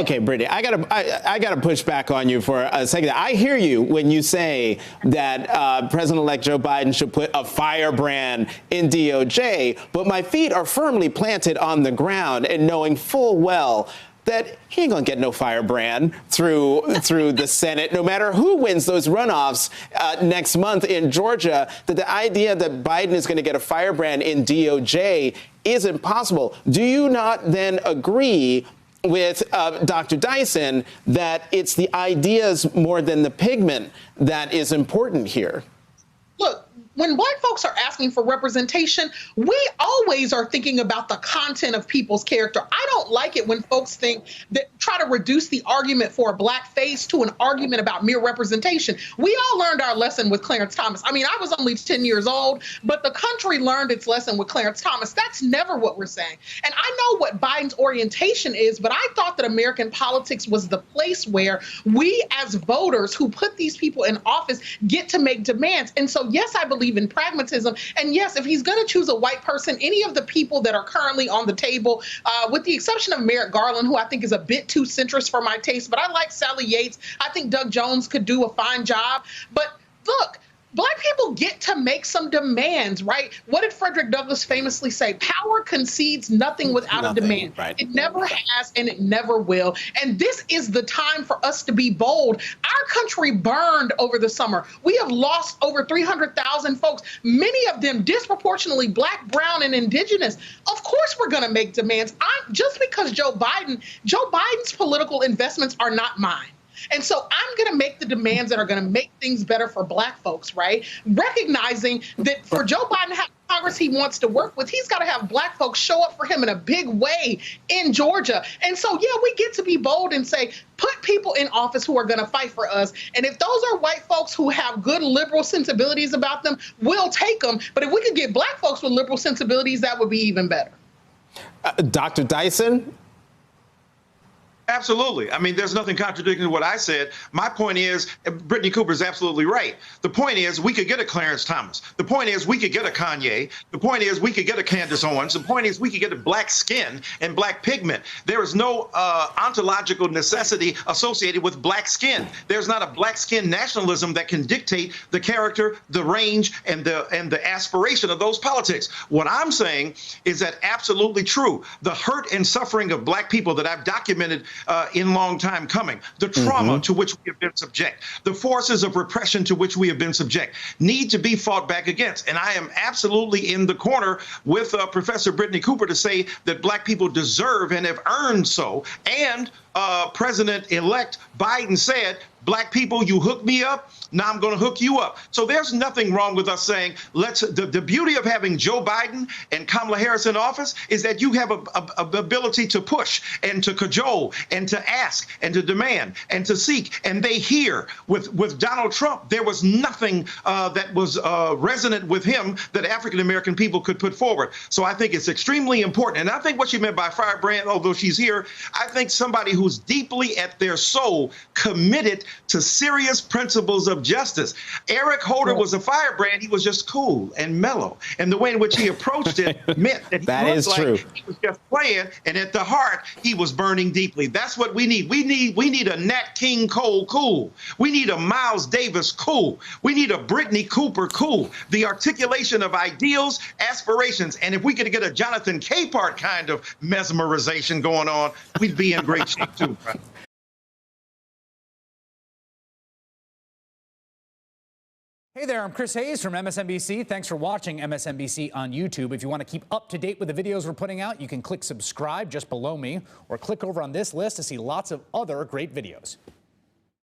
Okay, Brittney, I gotta push back on you for a second. I hear you when you say that President-elect Joe Biden should put a firebrand in DOJ, but my feet are firmly planted on the ground and knowing full well that he ain't gonna get no firebrand through the Senate, no matter who wins those runoffs next month in Georgia. That the idea that Biden is going to get a firebrand in DOJ is impossible. Do you not then agree with Dr. Dyson that it's the ideas more than the pigment that is important here? Look, when Black folks are asking for representation, we always are thinking about the content of people's character. I don't like it when folks try to reduce the argument for a Black face to an argument about mere representation. We all learned our lesson with Clarence Thomas. I mean, I was only 10 years old, but the country learned its lesson with Clarence Thomas. That's never what we're saying. And I know what Biden's orientation is, but I thought that American politics was the place where we as voters who put these people in office get to make demands. And so, yes, I believe in pragmatism. And yes, if he's going to choose a white person, any of the people that are currently on the table, with the exception of Merrick Garland, who I think is a bit too centrist for my taste, but I like Sally Yates. I think Doug Jones could do a fine job. But look, Black people get to make some demands, right? What did Frederick Douglass famously say? Power concedes nothing without a demand. Right. It never has and it never will. And this is the time for us to be bold. Our country burned over the summer. We have lost over 300,000 folks, many of them disproportionately Black, brown, and indigenous. Of course we're going to make demands. Just because Joe Biden's political investments are not mine. And so I'm going to make the demands that are going to make things better for Black folks, right? Recognizing that for Joe Biden to have Congress he wants to work with, he's got to have Black folks show up for him in a big way in Georgia. And so, yeah, we get to be bold and say, put people in office who are going to fight for us. And if those are white folks who have good liberal sensibilities about them, we'll take them. But if we could get Black folks with liberal sensibilities, that would be even better. Dr. Dyson? Absolutely. I mean, there's nothing contradicting what I said. My point is, Brittney Cooper is absolutely right. The point is, we could get a Clarence Thomas. The point is, we could get a Kanye. The point is, we could get a Candace Owens. The point is, we could get a Black skin and Black pigment. There is no ontological necessity associated with Black skin. There's not a Black skin nationalism that can dictate the character, the range, and the aspiration of those politics. What I'm saying is that absolutely true. The hurt and suffering of Black people that I've documented in long time coming, the trauma to which we have been subject, the forces of repression to which we have been subject, need to be fought back against. And I am absolutely in the corner with Professor Brittney Cooper to say that Black people deserve and have earned so. And President-elect Biden said, Black people, you hook me up, now I'm going to hook you up. So there's nothing wrong with us saying, the beauty of having Joe Biden and Kamala Harris in office is that you have a ability to push and to cajole and to ask and to demand and to seek. And they hear. With Donald Trump, there was nothing that was resonant with him that African-American people could put forward. So I think it's extremely important. And I think what she meant by firebrand, although she's here, I think somebody who's deeply at their soul committed to serious principles of justice. Eric Holder was a firebrand. He was just cool and mellow. And the way in which he approached it meant that he looked like he was just playing, and at the heart, he was burning deeply. That's what we need. We need a Nat King Cole cool. We need a Miles Davis cool. We need a Brittney Cooper cool. The articulation of ideals, aspirations. And if we could get a Jonathan Capehart kind of mesmerization going on, we'd be in great shape too. Right? Hey there, I'm Chris Hayes from MSNBC. Thanks for watching MSNBC on YouTube. If you want to keep up to date with the videos we're putting out, you can click subscribe just below me or click over on this list to see lots of other great videos.